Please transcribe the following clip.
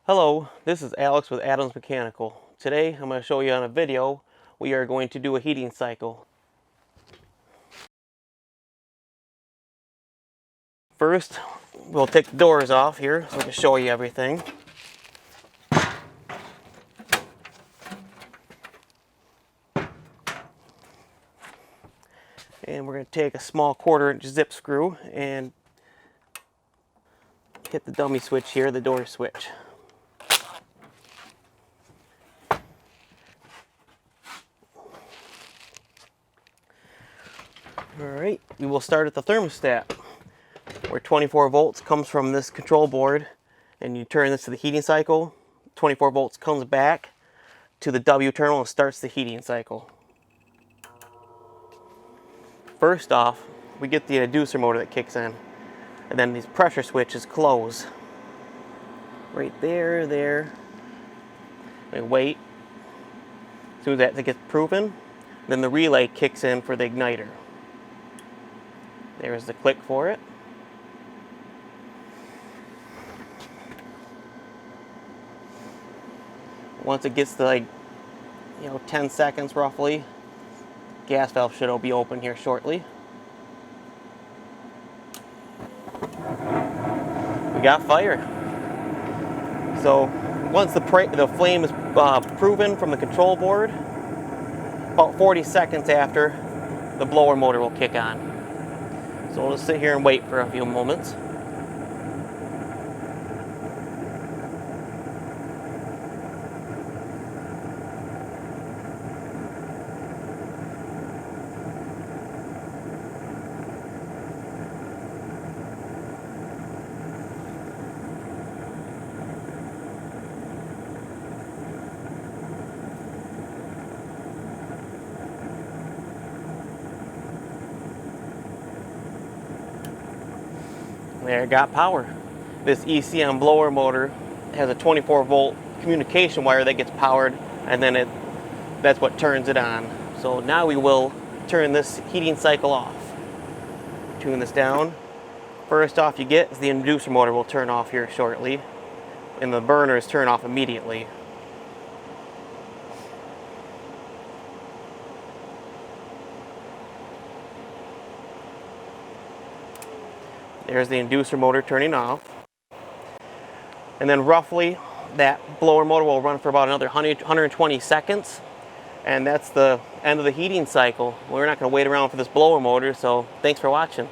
Hello, this is Alex with Adams Mechanical. Today I'm going to show you on a video we are going to do a heating cycle. First, we'll take the doors off here so I can show you everything. And we're going to take a small 1/4-inch zip screw and hit the dummy switch here, the door switch. Alright, we will start at the thermostat, where 24 volts comes from this control board, and you turn this to the heating cycle. 24 volts comes back to the W terminal and starts the heating cycle. First off, we get the inducer motor that kicks in, and then these pressure switches close. Right there. We wait. As soon as that gets proven, then the relay kicks in for the igniter. There's the click for it. Once it gets to 10 seconds roughly, gas valve should be open here shortly. We got fire. So once the flame is proven from the control board, about 40 seconds after, the blower motor will kick on. So we'll just sit here and wait for a few moments. There, it got power. This ECM blower motor has a 24 volt communication wire that gets powered, and then that's what turns it on. So now we will turn this heating cycle off. Tune this down. First off you get is the inducer motor will turn off here shortly, and the burners turn off immediately. There's the inducer motor turning off. And then roughly that blower motor will run for about another 120 seconds. And that's the end of the heating cycle. We're not going to wait around for this blower motor, so thanks for watching.